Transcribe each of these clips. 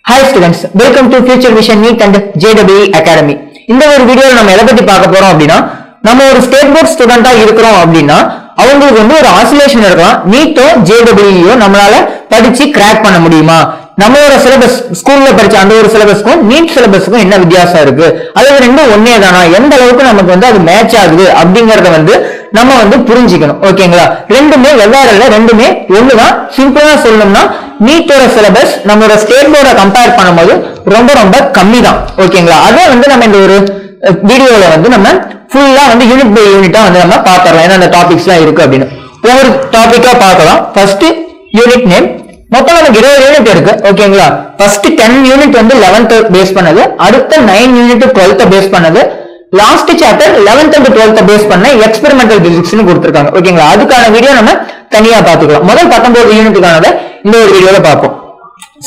Hi students, welcome to Future Vision NEET and JEE Academy. இந்த ஒரு வீடியோல நம்ம எதை பத்தி பார்க்க போறோம் அப்படின்னா, நம்ம ஒரு ஸ்டேட் போர்ட் ஸ்டூடெண்டா இருக்கிறோம் அப்படின்னா அவங்களுக்கு வந்து ஒரு ஆசிலேஷன் இருக்கலாம். நீட்டோ JEEயோ நம்மளால படிச்சு கிராக் பண்ண முடியுமா? நம்மளோட சிலபஸ் ஸ்கூல்ல படிச்ச அந்த ஒரு சிலபஸ்க்கும் நீட் சிலபஸ்க்கும் என்ன வித்தியாசம் இருக்கு, அது ரெண்டும் ஒன்னே தானா, எந்த அளவுக்கு நமக்கு வந்து அது மேட்ச் ஆகுது அப்படிங்கறத வந்து நம்ம வந்து புரிஞ்சுக்கணும். ஓகேங்களா? ரெண்டுமே வெவ்வேறு இல்ல, ரெண்டுமே ஒண்ணுதான். சிம்பிளா சொல்லணும்னா நீட்டோட சிலபஸ் நம்மளோட ஸ்டேட் போர்டை கம்பேர் பண்ணும்போது ரொம்ப ரொம்ப கம்மி தான். ஓகேங்களா? அதே வந்து நம்ம இந்த ஒரு வீடியோல வந்து நம்ம ஃபுல்லா வந்து யூனிட் பை யூனிட்டா வந்து நம்ம பாத்துறோம், ஏன்னா அந்த டாபிக்ஸ் எல்லாம் இருக்கு அப்படின்னு. ஒவ்வொரு டாபிக்கா பார்க்கலாம். First unit name. மொத்தம் நமக்கு 20 யூனிட் இருக்கு. ஓகேங்களா? ஃபர்ஸ்ட் 10 யூனிட் வந்து 11th பேஸ் பண்ணது, அடுத்த 9 யூனிட் 12th பேஸ் பண்ணது, last chapter 11th and 12th base பண்ண எக்ஸ்பெரிமெண்டல் பிசிக்ஸ்னு கொடுத்திருக்காங்க. ஓகேங்களா? அதுக்கான வீடியோ நம்ம தனியா பாத்துக்கலாம். முதல் 19 யூனிட்டுக்கானத இந்த ஒரு வீடியோல பார்ப்போம்.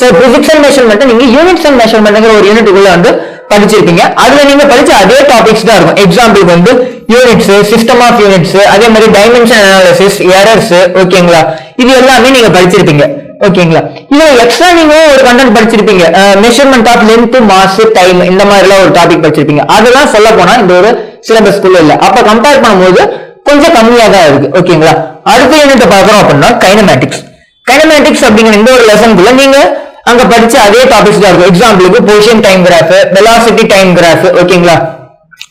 சோ பிசிக்ஸ் அண்ட் மெஷர்மென்ட் நீங்க யூனிட்ஸ் அண்ட் மெஷர்மென்ட்ங்கிற ஒரு யூனிட்டுக்குள்ள வந்து படிச்சிருப்பீங்க. அதுல நீங்க படிச்ச அதே டாபிக்ஸ் தான் இருக்கும். எக்ஸாம்பிள் வந்து யூனிட்ஸ், சிஸ்டம் ஆஃப் யூனிட்ஸ், அதே மாதிரி டைமென்ஷன் அனாலிசிஸ், எரர்ஸ். ஓகேங்களா? இது எல்லாமே நீங்க படிச்சிருப்பீங்க. ஓகேங்களா? இதுல எக்ஸ்ட்ரா நீங்க ஒரு கண்டென்ட் படிச்சிருப்பீங்க, measurement of length, mass, time, இந்த மாதிரி எல்லாம் ஒரு டாபிக் படிச்சிருப்பீங்க. அதெல்லாம் சொல்ல போனா இந்த ஒரு சிலபஸ்க்குள்ள இல்ல. அப்ப கம்பேர் பண்ணும்போது கொஞ்சம் கம்மியா தான் இருக்கு. ஓகேங்களா? அடுத்த யூனிட் பார்க்கறோம் அப்படின்னா கைனமேட்டிக்ஸ். கைனமேட்டிக்ஸ் அப்படிங்கிற இந்த ஒரு லெசனுக்குள்ள நீங்க அங்க படிச்ச அதே டாபிக்ஸ் தான் இருக்கும். எக்ஸாம்பிளுக்கு position time graph, velocity time graph. ஓகேங்களா?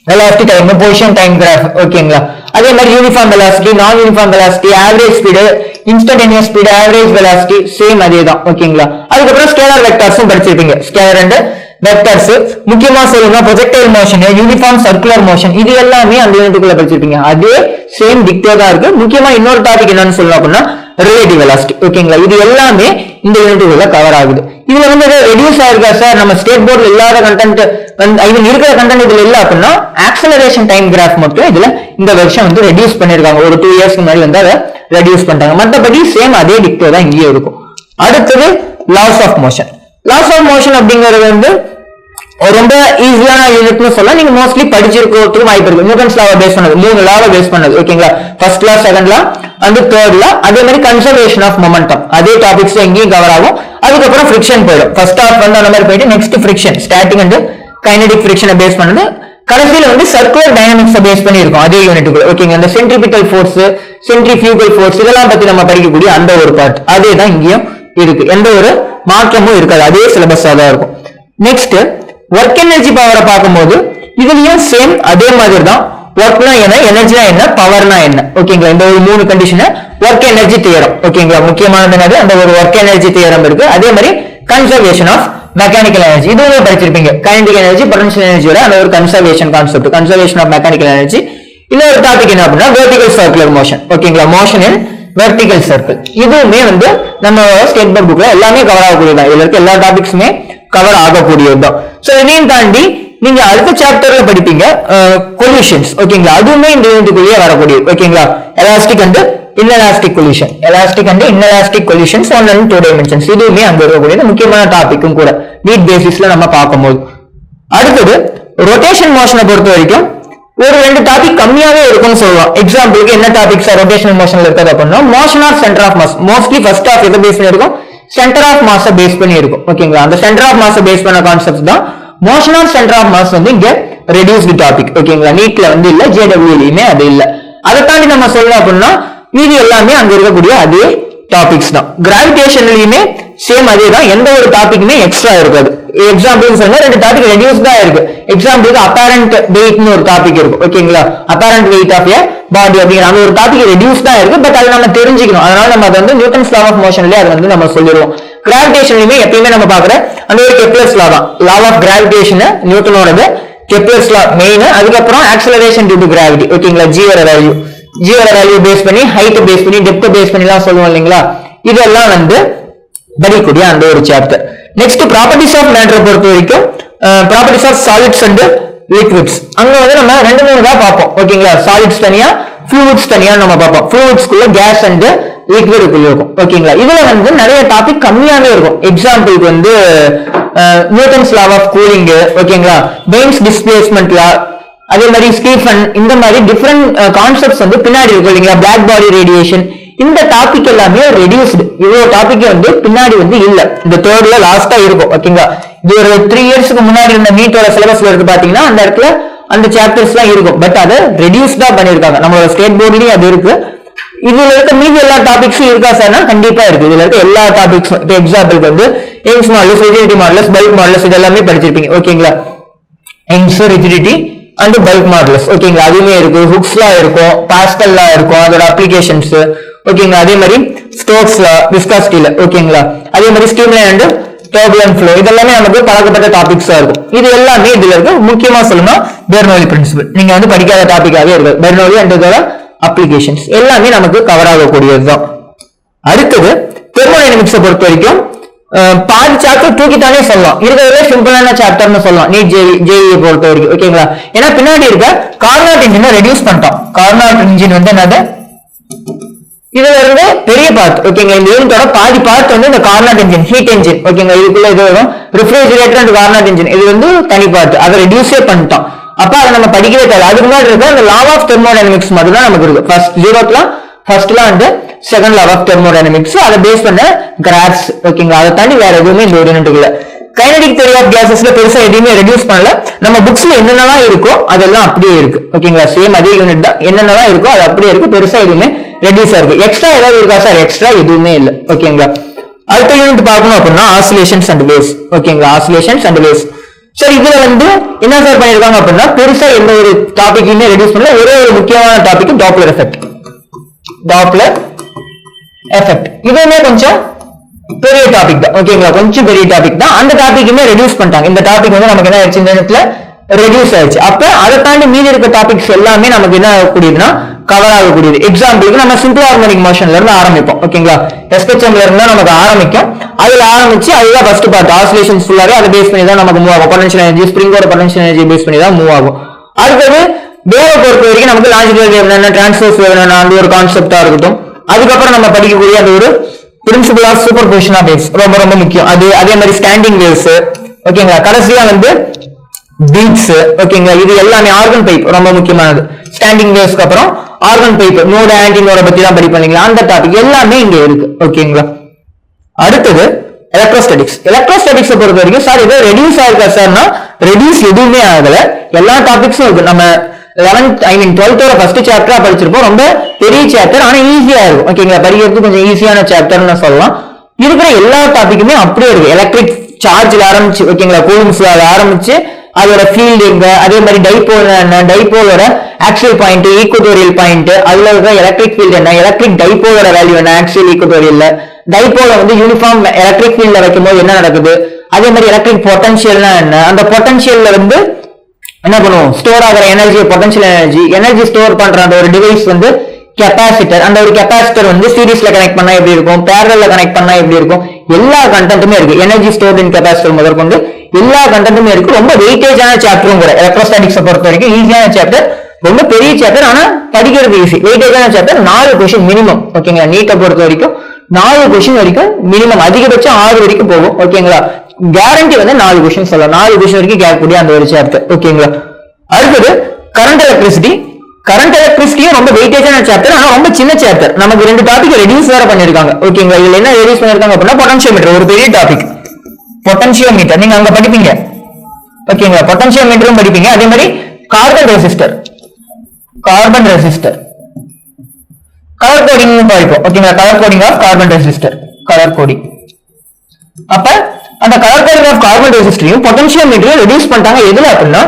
Velocity time, position time graph. ஓகேங்களா? அதே மாதிரி uniform velocity, non uniform velocity, average speed, instantaneous speed, average velocity, same அதே தான். ஓகேங்களா? அதுக்கப்புறம் ஸ்கேலார் வெக்டார்ஸும் படிச்சிருப்பீங்க. Scalar and vectors. முக்கியமா சொல்லணும்னா projectile motion, uniform circular motion, இது எல்லாமே அந்த யூனிட்டுக்குள்ள படிச்சிருப்பீங்க. அதே சேம் டிக்டோ தான் இருக்கு. முக்கியமா இன்னொரு டாபிக் என்னன்னு சொல்லணும் அப்படின்னா ரிலேட்டிவ் வெலாசிட்டி. ஓகேங்களா? இது எல்லாமே இந்த யூனிட்டுக்குள்ள கவர் ஆகுது. இதுல வந்து ரெடியூஸ் ஆயிருக்கா சார், நம்ம ஸ்டேட் போர்ட்ல இல்லாத கண்டென்ட் இருக்கிற கண்டென்ட் இதுல இல்ல அப்படின்னா ஆக்சலரேஷன் டைம் கிராஃப் மட்டும் இதுல இந்த வருஷம் வந்து ரெடியூஸ் பண்ணிருக்காங்க. ஒரு 2 இயர்ஸ்க்கு முன்னாடி வந்து அதை ரெடியூஸ் பண்ணிட்டாங்க. மற்றபடி சேம் அதே டிக்டோ தான் இங்கேயே இருக்கும். அடுத்தது laws of motion. Laws of motion அப்படிங்கிறது வந்து ரொம்ப ஈஸியான யூனிட்னு சொல்ல, நீங்க மோஸ்ட்லி படிச்சிருக்கிறதுக்கு வாய்ப்பு இருக்கு. நியூட்டன்ஸ் லாவை பேஸ் பண்ணது, 3 லாவை பேஸ் பண்ணது. ஓகேங்களா? First law, second law and third law. அதே மாதிரி கன்சர்வேஷன் ஆஃப் மொமெண்டம், அதே டாபிக்ஸ் எங்கேயும் கவர் ஆகும். அதுக்கப்புறம் ஃபிரிக்ஷன் போயிடும். ஃபர்ஸ்ட் ஹாஃப் வந்து அந்த மாதிரி போயிட்டு next friction, static and kinetic ஃபிரிக்ஷனை பேஸ் பண்ணது. கடைசியில வந்து சர்க்குலர் டைனமிக்ஸ் பேஸ் பண்ணி இருக்கும் அதே யூனிட்டுக்கு. ஓகேங்க? அந்த சென்ட்ரிபிட்டல் ஃபோர்ஸ், சென்ட்ரிஃபியூகல் ஃபோர்ஸ், இதெல்லாம் பத்தி நம்ம படிக்கக்கூடிய அந்த ஒரு பார்ட் அதே தான் இங்கேயும் இருக்கு. எந்த ஒரு மாற்றமும் இருக்காது, அதே சிலபஸா தான் இருக்கும். நெக்ஸ்ட் ஒர்க் எனர்ஜி பவரை பார்க்கும்போது இதுலயும் சேம் அதே மாதிரி தான். ஒர்க்னா என்ன, எனர்ஜினா என்ன, பவர்னா என்ன. ஓகேங்களா? இந்த ஒரு 3 கண்டிஷன் ஒர்க் எனர்ஜி தியரம். ஓகேங்களா? முக்கியமானது என்னது, அந்த ஒரு ஒர்க் எனர்ஜி தியரம் இருக்கு. அதே மாதிரி கன்சர்வேஷன் ஆஃப் மெக்கானிக்கல் எனர்ஜி, இதுவும் படிச்சிருப்பீங்க. கைனடிக் எனர்ஜி, பொட்டன்ஷியல் எனர்ஜியோட அந்த ஒரு conservation concept, conservation of mechanical energy. இன்னொரு டாபிக் என்ன அப்படின்னா வெர்டிகல் சர்க்குலர் மோஷன். ஓகேங்களா? Motion in vertical circle. இதுவுமே வந்து நம்ம ஸ்டேட் போர்ட் புக்ல எல்லாமே கவர் ஆகக்கூடியதான். இதுல இருக்க எல்லா டாபிக்ஸுமே கவர் ஆகக்கூடியதுதான். சோ இதையும் தாண்டி நீங்க அடுத்த சாப்டர்ல படிப்பீங்க கொலிஷன்ஸ். ஓகேங்களா? அதுவுமே இந்த யூனிட்டுக்குள்ளேயே வரக்கூடியது. ஓகேங்களா? Elastic and inelastic collision, elastic and inelastic collisions 1 and 2 dimensions, இதுவுமே அங்க இருக்கக்கூடியது முக்கியமான டாபிக்கும் கூட நீட் பேசிஸ்ல நம்ம பார்க்கும்போது. அடுத்தது ரொட்டேஷன் மோஷனை பொறுத்த வரைக்கும் ஒரு 2 டாபிக் கம்மியாவே இருக்கும்னு சொல்லலாம். எக்ஸாம்பிளுக்கு என்ன டாபிக்ஸ் ரொட்டேஷனல் மோஷன்ல இருக்குது அப்படின்னா motion of centre of mass. Mostly first of எதை பேஸ் பண்ணி இருக்கும், சென்டர் ஆஃப் மாஸ் பேஸ் பண்ணி இருக்கும். ஓகேங்களா? அந்த சென்டர் ஆஃப் மாஸ் பேஸ் பண்ண கான்செப்ட் தான். Motion of centre of mass வந்து இங்க ரெடியூஸ்டு டாபிக். ஓகேங்களா? நீட்ல வந்து இல்ல, JEEலயுமே அது இல்ல. அதை தாண்டி நம்ம சொல்லணும் அப்படின்னா மீதி எல்லாமே அங்க இருக்கக்கூடிய அதே டாபிக்ஸ் தான். கிராவிடேஷன்லயுமே சேம் அதே தான், எந்த ஒரு டாபிக்குமே எக்ஸ்ட்ரா இருக்காது. எக்ஸாம்பிள் சொன்னா 2 டாபிக் ரெடியூஸ் தான் இருக்கு. எக்ஸாம்பிளுக்கு அப்பேரண்ட் வெயிட்னு ஒரு டாபிக் இருக்கும். ஓகேங்களா? அப்பேரண்ட் வெயிட் ஆஃப் ஏ பாடி அப்படிங்கிற அந்த ஒரு டாபிக் ரெடியூஸ் தான் இருக்கு. பட் அதை நம்ம தெரிஞ்சுக்கணும். அதனால நம்ம அதை வந்து நியூட்டன்ஸ் லா ஆஃப் மோஷன்லயே அதை வந்து நம்ம சொல்லிடுவோம். கிராவிடேஷன்லயுமே எப்பயுமே நம்ம பாக்குற அந்த ஒரு கெப்லர்ஸ் லா தான். லா ஆஃப் கிராவிடேஷன் நியூட்டனோடது, கெப்லர்ஸ் லா மெயின். அதுக்கப்புறம் ஆக்சலரேஷன் டியூ டு கிராவிட்டி. ஓகேங்களா? ஜியோட வேல்யூ பேஸ் பண்ணி, ஹைட் பேஸ் பண்ணி, டெப்த் பேஸ் பண்ணி எல்லாம் சொல்லுவோம் இல்லைங்களா? இதெல்லாம் வந்து படிக்கக்கூடிய அந்த ஒரு சாப்டர். நெக்ஸ்ட் ப்ராப்பர்ட்டிஸ் ஆஃப் மேட்டரை பொறுத்த வரைக்கும் properties of solids and liquids, அங்க வந்து நம்ம 2-3 தான் பார்ப்போம். ஓகேங்களா? சாலிட்ஸ் தனியா, ஃப்ளூயிட்ஸ் தனியா நம்ம பார்ப்போம். ஃப்ளூயிட்ஸ்க்குள்ள கேஸ் அண்ட் லிக்விடுக்குள்ள இருக்கும். ஓகேங்களா? இதுல வந்து நிறைய டாபிக் கம்மியாவே இருக்கும். எக்ஸாம்பிளுக்கு வந்து நியூட்டன்ஸ் லா ஆஃப் கூலிங். ஓகேங்களா? பெயின்ஸ் டிஸ்பிளேஸ்மெண்ட் லா, அதே மாதிரி ஸ்டீஃபன், இந்த மாதிரி டிஃபரெண்ட் கான்செப்ட்ஸ் வந்து பின்னாடி இருக்கும் இல்லைங்களா? பிளாக் பாடி ரேடியேஷன், இந்த டாபிக் எல்லாமே ரெடியூஸ்டு. இவ்வளவு டாபிக் வந்து பின்னாடி வந்து இல்ல, இந்த தேர்ட்ல லாஸ்டா இருக்கும். ஓகேங்களா, இது ஒரு 3 இயர்ஸ்க்கு முன்னாடி இருந்த நீட்டோட சிலபஸ்ல இருக்கு பாத்தீங்கன்னா அந்த இடத்துல அந்த சாப்டர்ஸ் எல்லாம் இருக்கும். பட் அதை ரெடியூஸ்டா பண்ணிருக்காங்க. நம்மளோட ஸ்டேட் போர்ட்லயும் அது இருக்கு. இதுல இருக்க மீதி எல்லா டாபிக்ஸும் இருக்கா சார்னா கண்டிப்பா இருக்கு. இதுல இருக்க எல்லா டாபிக்ஸும், இப்போ எக்ஸாம்பிளுக்கு வந்து AIIMS models, rigidity models, bulk models இது எல்லாமே படிச்சிருப்பீங்க. ஓகேங்களா, AIIMS, rigidity and bulk models. ஓகேங்களா, அதுவுமே இருக்கு. ஹுக்ஸ்லா இருக்கும், பாஸ்கல்லா இருக்கும், அதோட அப்ளிகேஷன்ஸ். ஓகேங்களா, அதே மாதிரி ஸ்டோக்ஸ்ல, விஸ்காசிட்டில. ஓகேங்களா, அதே மாதிரி ஸ்ட்ரீம்லைன் அண்ட் டர்புலன்ட் ஃப்ளோ இதெல்லாமே நமக்கு பழக்கப்பட்ட டாபிக்ஸா இருக்கும். இது எல்லாமே இதுல இருக்கு. முக்கியமா சொல்லணும் பெர்னோலி பிரின்சிபல், நீங்க வந்து படிக்காத டாபிக்காவே இருக்கு. பெர்னோலி அண்ட் இதோட அப்ளிகேஷன்ஸ் எல்லாமே நமக்கு கவர் ஆகக்கூடியதுதான். அடுத்தது தெர்மோடைனமிக்ஸை பொறுத்த வரைக்கும் பாதி சாப்டர் தூக்கிட்டானே சொல்லலாம். இருக்கிறதே சிம்பிளான சாப்டர்னு சொல்லலாம் நீட் ஜேஇ பொறுத்த வரைக்கும். ஓகேங்களா, ஏன்னா பின்னாடி இருக்க கார்னாட் இன்ஜினை ரெடியூஸ் பண்ணிட்டோம். கார்னாட் இன்ஜின் வந்து என்னது, இதுல இருந்து பெரிய பார்ட். ஓகேங்களா, இந்த யூனிட்டோட பாதி பார்ட் வந்து இந்த கார்னாட் இன்ஜின், ஹீட் இன்ஜின். ஓகேங்களா, இதுக்குள்ள இது வரும் ரெஃப்ரிஜரேட்டர் அண்ட் கார்னாட் இன்ஜின். இது வந்து தனி பார்ட், அதை ரெடியூஸே பண்ணிட்டோம். அப்ப அதை நம்ம படிக்கவே தேவை. அதுக்கு முன்னாடி இருக்க அந்த லா ஆஃப் தெர்மோடைனமிக்ஸ் மட்டும் தான் நமக்கு இருக்கு. ஃபர்ஸ்ட்ல வந்து செகண்ட் லா ஆஃப் தெர்மோடைனமிக்ஸ், அதை பேஸ் பண்ண கிராஃப்ஸ். ஓகேங்களா, அதை தாண்டி வேற எதுவுமே இந்த ஒரு யூனிட் இல்ல. கைனடிக் தியரி ஆஃப் கேஸஸ்ல பெருசா எதுவுமே ரெடியூஸ் பண்ணல. நம்ம புக்ஸ்ல என்னென்னலாம் இருக்கோ அதெல்லாம் அப்படியே இருக்கு. ஓகேங்களா, சேம் அதே யூனிட் தான். என்னென்னலாம் இருக்கோ அது அப்படியே இருக்கு. பெருசா எதுவுமே ரெடியூஸ் ஆயிருக்கு. எக்ஸ்ட்ரா ஏதாவது இருக்கா சார்? எக்ஸ்ட்ரா எதுவுமே இல்லை. ஓகேங்களா, அடுத்த யூனிட் பார்க்கணும் அப்படின்னா ஆசிலேஷன்ஸ் அண்ட் வேவ்ஸ். ஓகேங்களா, ஆசிலேஷன்ஸ் அண்ட் வேவ்ஸ். சரி, இதுல வந்து என்ன சார் பண்ணிருக்காங்க அப்படின்னா பெருசா எந்த ஒரு டாபிக்குமே ரெடியூஸ் பண்ணல. ஒரே ஒரு முக்கியமான topic Doppler effect. Doppler effect இதுவுமே கொஞ்சம் பெரிய டாபிக் தான். ஓகேங்களா, கொஞ்சம் பெரிய டாபிக் தான். அந்த டாபிக்குமே ரெடியூஸ் பண்ணிட்டாங்க. இந்த டாபிக் வந்து நமக்கு என்ன ஆயிடுச்சு, இந்த இடத்துல ரெடியூஸ் ஆயிடுச்சு. அப்ப அதை தாண்டி மீதி இருக்க டாபிக்ஸ் எல்லாமே நமக்கு என்ன ஆகக்கூடியதுன்னா கவர் ஆகக்கூடியது. எக்ஸாம்பிளுக்கு நம்ம சிம்பிள் ஹார்மோனிக் மோஷன்ல இருந்து ஆரம்பிப்போம். ஓகேங்களா, எஸ்பெக்ட்ரம்ல இருந்து நமக்கு ஆரம்பிக்கும். அதுல ஆரம்பிச்சு அதுதான் ஃபர்ஸ்ட் பார்ட். ஆசிலேஷன்ஸ் ஃபுல்லாவே அதை பேஸ் பண்ணி தான் நமக்கு மூவ் ஆகும். பொட்டன்ஷியல் எனர்ஜி, ஸ்ப்ரிங்கோட பொட்டன்ஷியல் எனர்ஜி பேஸ் பண்ணி தான் மூவ் ஆகும். அடுத்தது வேவ பொறுத்த வரைக்கும் நமக்கு லாஜிக்கல் வேவ் என்ன, டிரான்ஸ்வர்ஸ் வேவ் என்ன, அந்த ஒரு கான்செப்டா இருக்கட்டும். அதுக்கப்புறம் நம்ம படிக்கக்கூடிய அந்த ஒரு principle of superposition of waves ரொம்ப ரொம்ப முக்கியம். அது அதே மாதிரி ஸ்டாண்டிங் வேவ்ஸ். ஓகேங்களா, கடைசியா வந்து பீட்ஸ். ஓகேங்களா, இது எல்லாமே ஆர்கன் பைப் ரொம்ப முக்கியமானது. ஸ்டாண்டிங் வேவ்ஸ்க்கு அப்புறம் ஆர்கன் பைப், நோட ஆன்டினோட பத்தி தான் படிப்பீங்களா, அந்த டாபிக் எல்லாமே இங்க இருக்கு. ஓகேங்களா, அடுத்தது எலக்ட்ரோஸ்டாட்டிக்ஸ். எலக்ட்ரோஸ்டாட்டிக்ஸ் பொறுத்த வரைக்கும் சார் இது ரெடியூஸ் ஆயிருக்கா சார்னா ரெடியூஸ் எதுவுமே ஆகல. எல்லா டாபிக்ஸும் இருக்கு. நம்ம 12th ஃபர்ஸ்ட் சாப்டரா படிச்சிருப்போம். ரொம்ப பெரிய சாப்டர், ஆனா ஈஸியா இருக்கும். ஓகேங்களா, படிக்கிறதுக்கு கொஞ்சம் ஈஸியான சாப்டர்னு சொல்லலாம். இருக்கிற எல்லா டாபிக்குமே அப்படியே இருக்கு. எலக்ட்ரிக் சார்ஜ்ல ஆரம்பிச்சு, ஓகேங்களா, கூலும்ஸ்ல ஆரம்பிச்சு அதோட ஃபீல்டு எங்க, அதே மாதிரி டைபோல் என்ன, டைபோலோட ஆக்சியல் பாயிண்ட், ஈக்குவட்டோரியல் பாயிண்ட், அதுல இருக்க எலக்ட்ரிக் ஃபீல்டு என்ன, எலக்ட்ரிக் டைபோலோட வேல்யூ என்ன, ஆக்சியல் ஈக்குவட்டோரியல்ல டைபோல வந்து யூனிஃபார்ம் எலக்ட்ரிக் ஃபீல்ட்ல வைக்கும்போது என்ன நடக்குது, அதே மாதிரி எலக்ட்ரிக் பொட்டன்ஷியல்னா என்ன, அந்த பொட்டன்ஷியல்ல வந்து என்ன பண்ணுவோம், ஸ்டோர் ஆகிற எனர்ஜி, பொட்டன்ஷியல் எனர்ஜி ஸ்டோர் பண்ற அந்த ஒரு டிவைஸ் வந்து கெப்பாசிட்டர். அந்த ஒரு கெப்பாசிட்டர் வந்து சீரிஸ்ல கனெக்ட் பண்ணா எப்படி இருக்கும், பேரல்ல கனெக்ட் பண்ணா எப்படி இருக்கும், எல்லா கண்டென்ட்டுமே இருக்கு. எனர்ஜி ஸ்டோர்ட் இன் கெப்பாசிட்டர் முதற்கொண்டு எல்லா கண்டென்ட்டுமே இருக்கு. ரொம்ப வெயிட்டேஜான சாப்டரும் கூட. எலக்ட்ரோஸ்டாட்டிக்ஸ் பொறுத்த வரைக்கும் ஈஸியான சாப்டர், ரொம்ப பெரிய சாப்டர், ஆனா படிக்கிறது ஈஸி. வெயிட்டேஜான சாப்டர், 4 கொஸ்டின் மினிமம். ஓகேங்களா, நீட்டை பொறுத்த வரைக்கும் 4 கொஸ்டின் வரைக்கும் மினிமம், அதிகபட்சம் 6 வரைக்கும் போகும். ஓகேங்களா, கேரண்டி வந்து 4 கொஸ்டின் சொல்லலாம். 4 கொஸ்டின் வரைக்கும் கேட்கக்கூடிய அந்த ஒரு சாப்டர். ஓகேங்களா, அடுத்தது கரண்ட் எலக்ட்ரிசிட்டி. கரண்ட் எலக்ட்ரிசிட்டியும் ரொம்ப வெயிட்டேஜான சாப்டர், ஆனா ரொம்ப சின்ன சாப்டர். நமக்கு 2 டாபிக் ரெடியூஸ் வேற பண்ணிருக்காங்க. ஓகேங்களா, இதுல என்ன ரெடியூஸ் பண்ணிருக்காங்க அப்படின்னா பொட்டன்ஷியோமீட்டர், ஒரு பெரிய டாபிக் பொட்டன்ஷியோமீட்டர். நீங்க அங்க படிப்பீங்க. ஓகேங்களா, பொட்டன்ஷியோமீட்டரும் படிப்பீங்க. அதே மாதிரி carbon resistor, carbon resistor, colour coding படிப்போம். ஓகேங்களா, colour coding of carbon resistor, colour coding. அப்ப அந்த கலர் கோடிங் ஆஃப் கார்பன் ரெசிஸ்டரையும் பொட்டன்ஷியோமீட்டரையும் ரெடியூஸ் பண்ணிட்டாங்க. எதுல அப்படின்னா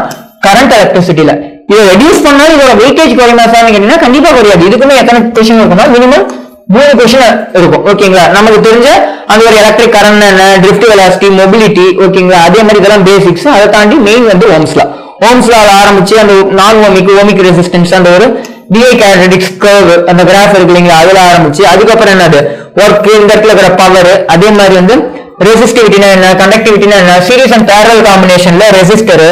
கரண்ட் எலக்ட்ரிசிட்டில. இதை ரெடியூஸ் பண்ணாலும் இதோட வெயிட்டேஜ் குறையுமா சார் கேட்டீங்கன்னா கண்டிப்பா குறையாது. இதுக்குமே எத்தனை கொஸ்டின் இருக்கும்னா மினிமம் 3 கொஸ்டின் இருக்கும். ஓகேங்களா, நமக்கு தெரிஞ்ச அந்த ஒரு எலக்ட்ரிக் கரண்ட் என்ன, ட்ரிஃப்ட் வெலாசிட்டி, மொபிலிட்டி. ஓகேங்களா, அதே மாதிரி இதெல்லாம் பேசிக்ஸ். அதை தாண்டி மெயின் வந்து ஓம்ஸ்லா. ஓம்ஸ்லா ஆரம்பிச்சு அந்த நான் ஓமிக், ஓமிக் ரெசிஸ்டன்ஸ், அந்த ஒரு டிஐ கேரக்டரிஸ்டிக்ஸ் கர்வ், அந்த கிராஃப் இருக்கு இல்லைங்களா, அதுல ஆரம்பிச்சு அதுக்கப்புறம் என்னது ஒர்க், இந்த இடத்துல இருக்கிற பவர், அதே மாதிரி வந்து ரெசிஸ்டிவிட்டினா என்ன, கண்டக்டிவிட்டினா என்ன, சீரிஸ் அண்ட் பேரலல் காம்பினேஷன்ல ரெசிஸ்டர்,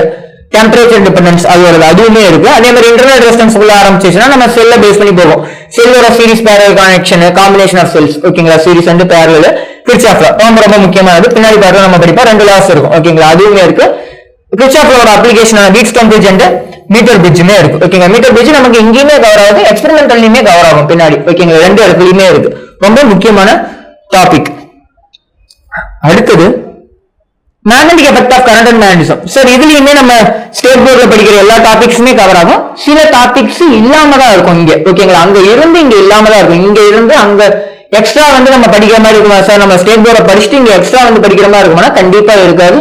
டெம்பரேச்சர் டிபெண்டன்ஸ் அதுவுமே இருக்கு. அதே மாதிரி இன்டர்னல் ரெசிஸ்டன்ஸ் உள்ள ஆரம்பிச்சுன்னா நம்ம செல்ல பேஸ் பண்ணி போவோம். செல்லோட series parallel connection, combination of cells. ஓகேங்களா, series and parallel, Kirchhoff law ரொம்ப ரொம்ப முக்கியமானது. பின்னாடி பார்த்து நம்ம படிப்போம். 2 லாஸ் இருக்கும். ஓகேங்களா, அதுவுமே இருக்கு. கிர்ச்சாஃப்லோட அப்ளிகேஷனான வீட்ஸ்டோன் பிரிட்ஜ் அண்ட் மீட்டர் பிரிட்ஜுமே இருக்கு. ஓகேங்களா, மீட்டர் பிரிட்ஜ் நமக்கு எங்கேயுமே கவர் ஆகுது, எக்ஸ்பெரிமெண்டல்லையுமே கவர் ஆகும் பின்னாடி. ஓகேங்களா, ரெண்டு இடத்துலயுமே இருக்கு. ரொம்ப முக்கியமான டாபிக். அடுத்தது magnetic effect of current and magnetism. Sir இதுலயுமே நம்ம ஸ்டேட் போர்ட்ல படிக்கிற எல்லா டாபிக்ஸுமே கவர் ஆகும். சில டாபிக்ஸ் இல்லாம தான் இருக்கும் இங்க. ஓகேங்களா, அங்க இருந்து இங்க இல்லாம தான் இருக்கும். இங்க இருந்து அங்க எக்ஸ்ட்ரா வந்து நம்ம படிக்கிற மாதிரி இருக்குமா சார்? நம்ம ஸ்டேட் போர்டை படிச்சுட்டு இங்க எக்ஸ்ட்ரா வந்து படிக்கிற மாதிரி இருக்குமா? கண்டிப்பா இருக்காது.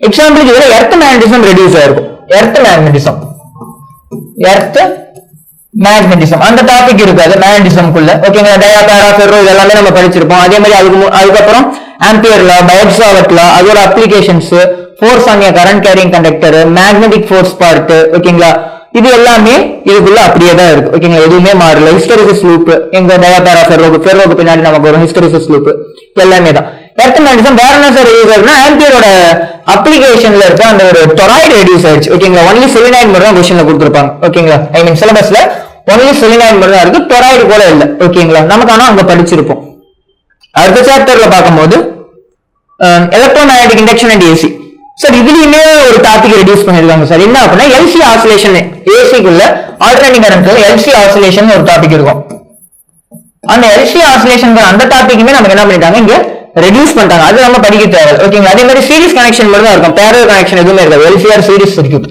எக்ஸாம்பிளுக்கு இதுல எர்த் மேக்னடிசம் ரெடியூஸ் ஆயிருக்கும். எர்த் மேக்னடிசம் அந்த டாபிக் இருக்காது மேக்னடிசம்க்குள்ள. ஓகேங்களா, டயா, பேரா, ஃபெர்ரோ இதெல்லாமே நம்ம படிச்சிருப்போம். அதே மாதிரி அதுக்கப்புறம் ஆம்பியர் லா, பயோட்-சாவர்ட் லா, அதோட applications, force on current carrying conductor, magnetic force part. ஓகேங்களா, இது எல்லாமே இதுக்குள்ள அப்படியே தான் இருக்கு. ஓகேங்களா, எதுவுமே மாறல. ஹிஸ்டரிசிஸ் லூப் எங்க டயா, பேரா, ஃபெர்ரோக்கு பின்னாடி நமக்கு ஒரு ஹிஸ்டரிசிஸ் லூப் எல்லாமே தான். எர்த் மேக்னடிசம் வேற என்ன சார் ரெடியூஸ் ஆகுதுன்னா ஆம்பியரோட அப்ளிகேஷன்ல இருக்க அந்த ஒரு டொராய்டு ரெடியூஸ் ஆயிடுச்சு. ஓகேங்களா, ஒன்லி செலினாய்டு மட்டும் தான் கொஸ்டின்ல கொடுத்துருப்பாங்க. ஓகேங்களா, ஐ மீன் சிலபஸ்ல ஒன்லி செலினாய்டு மட்டும் தான் இருக்கு, டொராய்டு கூட இல்ல. ஓகேங்களா, நமக்கு ஆனா அங்க படிச்சிருப்போம். அடுத்த சாப்டர்ல பார்க்கும்போது electromagnetic induction and AC. Sir இதுலயுமே ஒரு டாபிக் ரெடியூஸ் பண்ணிருக்காங்க சார். என்ன அப்படின்னா எல்சி ஆசிலேஷன். ஏசிக்குள்ள ஆல்டர்னேட்டிங் கரண்ட்ல எல்சி ஆசிலேஷன் ஒரு டாபிக் இருக்கும். அந்த எல்சி ஆசிலேஷன் அந்த டாபிக்குமே நமக்கு என்ன பண்ணிட்டாங்க இங்க ரெடியூஸ் பண்ணிட்டாங்க. அது நம்ம படிக்க தேவை. ஓகேங்களா, அதே மாதிரி சீரிஸ் கனெக்ஷன் மட்டும் தான் இருக்கும், பேரலல் கனெக்ஷன் எதுவுமே இருக்காது. LCR series circuit,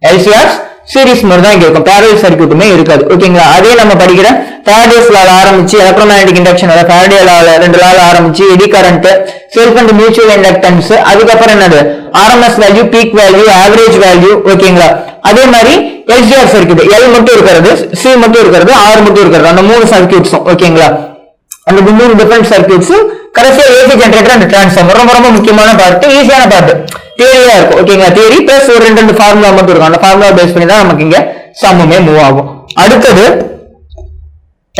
LCR series மட்டும் தான் இங்க இருக்கும், பேரலல் சர்க்யூட்டுமே இருக்காது. ஓகேங்களா, அதே நம்ம படிக்கிற ஃபேரடேஸ் லால ஆரம்பிச்சு எலக்ட்ரோமேக்னெட்டிக் இண்டக்ஷன், ஃபேரடே லால 2 லால ஆரம்பிச்சு eddy current, self and mutual inductance, அதுக்கப்புறம் என்னது RMS value, peak value, average value. ஓகேங்களா, அதே மாதிரி எல்சிஆர் சர்க்யூட், எல் மட்டும் இருக்கிறது, சி மட்டும் இருக்கிறது, ஆர் மட்டும் இருக்கிறது, அந்த 3 சர்க்யூட்ஸும். ஓகேங்களா, அந்த 3 டிஃபரெண்ட் சர்க்யூட்ஸ். கடைசியா ஏசி ஜெனரேட்டர் அண்ட் டிரான்ஸ்ஃபார்மர் ரொம்ப முக்கியமான பார்ட், ஈஸியான பார்ட், தியரியா இருக்கும். ஓகேங்களா, தியரி பிளஸ் ஒரு 2 ஃபார்முலா மட்டும் இருக்கும். அந்த ஃபார்முலா பேஸ் பண்ணி தான் நமக்கு இங்க சம்முமே மூவ் ஆகும். அடுத்தது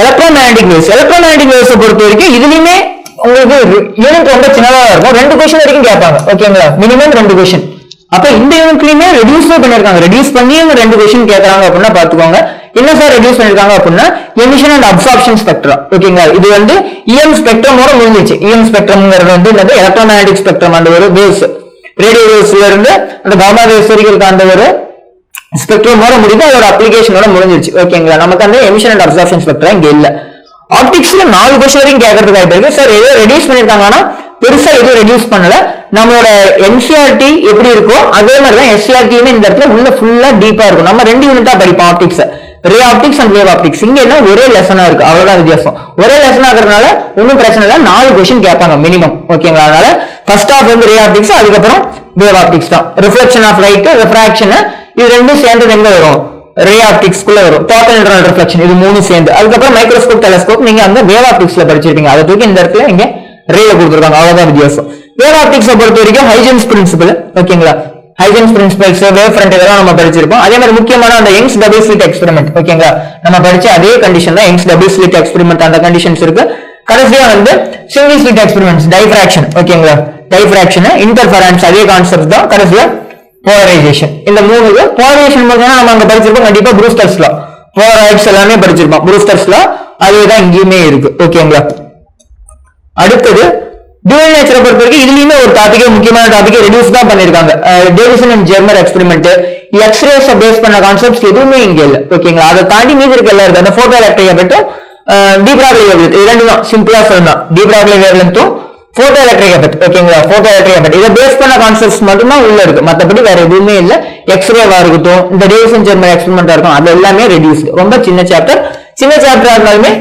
எலக்ட்ரோமேக்னெட்டிக் வேவ்ஸ். எலக்ட்ரோமேக்னெட்டிக் வேவ்ஸ் பொறுத்த வரைக்கும் இதுலயுமே உங்களுக்கு யூனிட் ரொம்ப சின்னதா இருக்கும். 2 கொஸ்டின் வரைக்கும் கேட்பாங்க. ஓகேங்களா, மினிமம் 2 கொஸ்டின். அப்ப இந்த யூனிட்லயுமே ரெடியூஸ் பண்ணிருக்காங்க. ரெடியூஸ் பண்ணி 2 கொஸ்டின் கேட்கறாங்க அப்படின்னா பாத்துக்கோங்க. என்ன சார் ரெடியூஸ் பண்ணிருக்காங்க அப்படின்னா எமிஷன் அண்ட் அப்சார்ப்ஷன் ஸ்பெக்ட்ரம். ஓகேங்களா, இது வந்து இஎம் ஸ்பெக்ட்ரமோட முடிஞ்சிச்சு. இஎம் ஸ்பெக்ட்ரம்ங்கிறது வந்து எலக்ட்ரோமேக்னெட்டிக் ஸ்பெக்ட்ரம், அந்த ஒரு வேவ்ஸ், ரேடியோ வேவ்ஸ்ல இருந்து அந்த காமா வேவ்ஸ் வரைக்கும் இருக்க அந்த ஒரு ஸ்பெக்ட்ரமோட முடிஞ்சு அதோட அப்ளிகேஷனோட முடிஞ்சிருச்சு. ஓகேங்களா, நமக்கு அந்த எமிஷன் அண்ட் அப்சார்ப்ஷன் ஸ்பெக்ட்ரம் இங்க இல்ல. ஆப்டிக்ஸ்ல 4 கொஸ்டின் வரைக்கும் கேட்கறதுக்கு வாய்ப்பு இருக்கு. சார் ஏதோ ரெடியூஸ் பண்ணிருக்காங்கன்னா பெருசா எதுவும் ரெடியூஸ் பண்ணல. நம்மளோட என்சிஆர்டி எப்படி இருக்கோ அதே மாதிரிதான் எஸ்சிஆர்டியுமே இந்த இடத்துல உள்ள ஃபுல்லா டீப்பா இருக்கும். நம்ம 2 யூனிட்டா படிப்போம் optics, ray optics and wave optics. இங்க என்ன ஒரே லெசனா இருக்கு, அவ்வளவுதான் வித்தியாசம். ஒரே லெசன் ஆகிறதுனால ஒன்னும் பிரச்சனை இல்லை. 4 கொஸ்டின் கேட்பாங்க மினிமம். ஓகேங்களா, அதனால ஃபர்ஸ்ட் ஹாஃப் வந்து ரே ஆப்டிக்ஸ், அதுக்கப்புறம் வேவ் ஆப்டிக்ஸ் தான். ரிஃப்ளெக்ஷன் ஆஃப் லைட், ரெஃப்ராக்ஷன், இது ரெண்டும் சேர்ந்து எங்க வரும்? ரே ஆப்டிக்ஸ்க்குள்ள வரும். டோட்டல் இன்டர்னல் ரிஃப்ளெக்ஷன், இது 3 சேர்ந்து. அதுக்கப்புறம் மைக்ரோஸ்கோப், டெலஸ்கோப் நீங்க அந்த வேவ் ஆப்டிக்ஸ்ல படிச்சிருப்பீங்க. அதை தூக்கி இந்த இடத்துல இங்க ரேல கொடுத்துருக்காங்க, அவ்வளவுதான் வித்தியாசம். வேவ் ஆப்டிக்ஸ் பொறுத்த வரைக்கும் ஹைஜன்ஸ் பிரின்சிபல். ஓகேங்களா, ஹைஜன்ஸ் பிரின்சிபல்ஸ், வேவ் ஃப்ரண்ட் இதெல்லாம் நம்ம படிச்சிருப்போம். அதே மாதிரி முக்கியமான அந்த யங்ஸ் டபுள் ஸ்லிட் எக்ஸ்பெரிமெண்ட். ஓகேங்களா, நம்ம படிச்ச அதே கண்டிஷன் தான் யங்ஸ் டபுள் ஸ்லிட் எக்ஸ்பெரிமெண்ட், அந்த கண்டிஷன்ஸ் இருக்கு. கடைசியா வந்து சிங்கிள் ஸ்லிட் எக்ஸ்பெரிமெண்ட்ஸ், டைஃப்ராக்ஷன். ஓகேங்களா, டைஃப்ராக்ஷன், இன்டர்ஃபெரன்ஸ், அதே கான்செப்ட் தான். கடைசியா போலரைசேஷன். இந்த 3 போலரைசேஷன் பார்த்தீங்கன்னா நம்ம அங்க படிச்சிருப்போம் கண்டிப்பா. ப்ரூஸ்டர்ஸ் லா, போலரைட்ஸ் எல்லாமே படிச்சிருப்போம். ப்ரூஸ்டர்ஸ் லா அதேதான் இங்கேயுமே இருக்கு. ஓகேங்களா, அடுத்தது டியூவல் நேச்சரை பொறுத்த வரைக்கும் இதுலயுமே ஒரு டாபிக், முக்கியமான டாபிக் ரெடியூஸ் தான் பண்ணிருக்காங்க. Davisson and Germer experiment, X rays base பண்ண கான்செப்ட்ஸ் எதுவுமே இங்க இல்ல. ஓகேங்களா, அதை தாண்டி மீதி இருக்க எல்லாம் இருக்கு. அந்த photo electric effect, de Broglie wavelength, இது ரெண்டும் தான் சிம்பிளா சொல்லலாம். டீப்ராக்லி வேவ்லென்த்தும் போட்டோ எலக்ட்ரிக் எஃபெக்ட். ஓகேங்களா, போட்டோ எலக்ட்ரிக் எஃபெக்ட் இதை பேஸ் பண்ண கான்செப்ட்ஸ் மட்டும் தான் உள்ள இருக்கு. மத்தபடி வேற எதுவுமே இல்ல. எக்ஸ்ரேவா இருக்கட்டும், இந்த டேவிசன் ஜெர்மர் எக்ஸ்பெரிமெண்டா இருக்கும், அது எல்லாமே ரெடியூஸ். ரொம்ப சின்ன சாப்டர். சின்ன சாப்டரா இருந்தாலுமே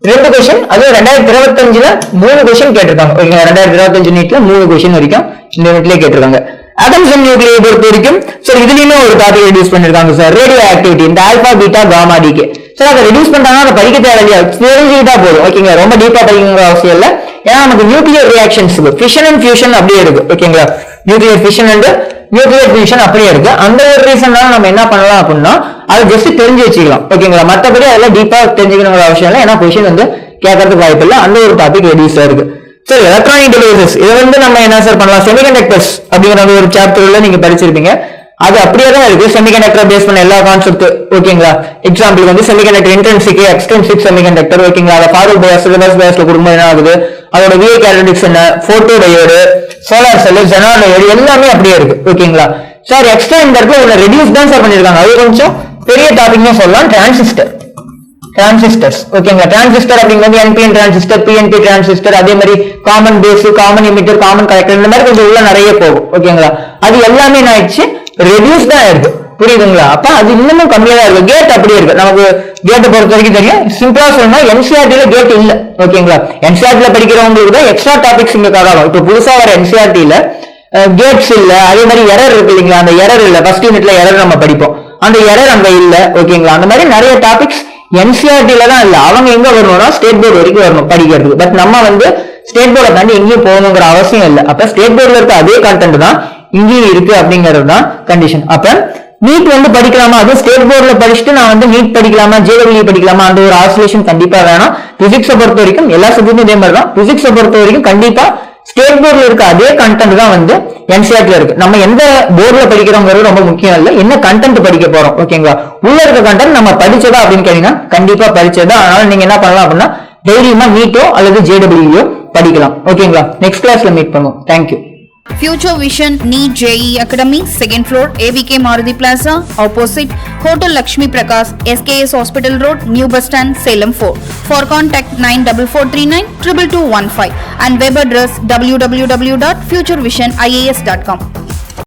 2 கொஸ்டின், அதுவும் 2025ல 3 கொஸ்டின் கேட்டிருக்காங்க. ஓகேங்களா, 2025 நீட்ல 3 கொஸ்டின் வரைக்கும் இந்த யூனிட்லயே கேட்டிருக்காங்க. ஆட்டம்ஸ் அண்ட் நியூக்ளியை பொறுத்த வரைக்கும் சார் இதுலயுமே ஒரு டாபிக் ரெடியூஸ் பண்ணிருக்காங்க சார், ரேடியோ ஆக்டிவிட்டி, இந்த alpha, beta, gamma, decay. Sir அதை ரெடியூஸ் பண்றாங்கன்னா அதை படிக்க தேவையில்லையா, தெரிஞ்சுக்கிட்டா போதும். ஓகேங்களா, ரொம்ப டீப்பா படிக்கணுங்கிற அவசியம் இல்லை. ஏன்னா நமக்கு nuclear reactions, fission and fusion அப்படியே இருக்கு. ஓகேங்களா, nuclear fission and nuclear fusion அப்படியே இருக்கு. அந்த ஒரு ரீசன்னால நம்ம என்ன பண்ணலாம் அப்படின்னா அதை ஜஸ்ட் தெரிஞ்சு வச்சுக்கலாம். ஓகேங்களா, மற்றபடி அதெல்லாம் டீப்பா தெரிஞ்சுக்கணுங்கிற அவசியம் இல்லை. ஏன்னா கொஸ்டின் வந்து கேட்கறதுக்கு வாய்ப்பு இல்லை. அந்த ஒரு டாபிக் ரெடியூஸ் இருக்கு. சரி, எலக்ட்ரானிக் டிவைசஸ், இதை வந்து நம்ம என்ன சார் பண்ணலாம்? செமிகண்டக்டர்ஸ் அப்படிங்கிற ஒரு சாப்டர்ல நீங்க படிச்சிருப்பீங்க. அது அப்படியே தான் இருக்கு. செமிகண்டக்டர் பேஸ் பண்ண எல்லா கான்செப்ட். ஓகேங்களா, எக்ஸாம்பிள் வந்து செமிகண்டக்டர் இன்ட்ரின்சிக், எக்ஸ்ட்ரின்சிக் செமிகண்டக்டர். ஓகேங்களா, அதை ஃபார்வர்ட் பயாஸ், ரிவர்ஸ் பயாஸ்ல கொடுக்கும்போது என்ன ஆகுது, அதோட விஏ கேரக்டரிஸ்டிக்ஸ் என்ன, photo diode, solar cell, Zener diode எல்லாமே அப்படியே இருக்கு. ஓகேங்களா, சார் எக்ஸ்ட்ரா இந்த இடத்துல ஒரு ரெடியூஸ் தான் சார் பண்ணிருக்காங்க, அது கொஞ்சம் பெரிய டாபிக்னு சொல்லலாம். டிரான்சிஸ்டர்ஸ் ஓகேங்களா. டிரான்சிஸ்டர் அப்படிங்கிறது NPN டிரான்சிஸ்டர், PNP டிரான்சிஸ்டர், அதே மாதிரி common base, common emitter, common collector, இந்த மாதிரி கொஞ்சம் உள்ள நிறைய போகும் ஓகேங்களா. அது எல்லாமே என்ன ஆயிடுச்சு, ரெடியூஸ் தான் ஆயிடுது, புரியுதுங்களா. அப்ப அது இன்னமும் கம்மியா தான் இருக்கு. கேட் அப்படியே இருக்கு. நமக்கு கேட்டை பொறுத்த வரைக்கும் தெரியும். சிம்பிளா சொல்லணும்னா NCERT-ல கேட் இல்ல ஓகேங்களா. NCERT-ல படிக்கிறவங்களுக்கு தான் எக்ஸ்ட்ரா டாபிக்ஸ் இங்க கவர். இப்ப புதுசா வர NCERT-ல கேட்ஸ் இல்ல, அதே மாதிரி எரர் இருக்கு இல்லைங்களா. அந்த எரர் இல்ல, ஃபர்ஸ்ட் யூனிட்ல எரர் நம்ம படிப்போம், அந்த எரர் அங்க இல்ல ஓகேங்களா. அந்த மாதிரி நிறைய டாபிக்ஸ் NCERT-ல தான் இல்ல. அவங்க எங்க வரணும்னா ஸ்டேட் போர்டு வரைக்கும் வரணும் படிக்கிறதுக்கு. பட் நம்ம வந்து ஸ்டேட் போர்டை தாண்டி எங்கேயும் போகணுங்கிற அவசியம் இல்லை. அப்ப ஸ்டேட் போர்டுல இருக்க அதே கண்டென்ட் தான் இங்கேயும் இருக்கு அப்படிங்கிறது தான் கண்டிஷன். அப்ப நீட் வந்து படிக்கலாமா, அதுவும் ஸ்டேட் போர்டுல படிச்சுட்டு நான் வந்து நீட் படிக்கலாமா, JEE படிக்கலாமா, அந்த ஒரு ஆசோலேஷன் கண்டிப்பா வேணாம். பிசிக்ஸை பொறுத்த வரைக்கும் எல்லா சப்ஜெக்டும் இதே மாதிரி தான். பிசிக்ஸை பொறுத்த வரைக்கும் கண்டிப்பா ஸ்டேட் போர்டுல இருக்க அதே கண்டென்ட் தான் வந்து NCERT-ல இருக்கு. நம்ம எந்த போர்டுல படிக்கிறோங்கிறது ரொம்ப முக்கியம் இல்ல, என்ன கண்டென்ட் படிக்க போறோம் ஓகேங்களா. உள்ள இருக்க கண்டென்ட் நம்ம படிச்சதா அப்படின்னு கேட்டீங்கன்னா கண்டிப்பா படிச்சதா. அதனால நீங்க என்ன பண்ணலாம் அப்படின்னா தைரியமா நீட்டோ அல்லது JEE படிக்கலாம் ஓகேங்களா. நெக்ஸ்ட் கிளாஸ்ல மீட் பண்ணுவோம். Thank you. Future Vision NEET JEE Academy, 2nd floor, AVK Maruti Plaza, opposite Hotel Lakshmi Prakash, SKS Hospital Road, New Bus Stand, Salem 4. For contact 94439 22215 and web address www.futurevision.ias.com.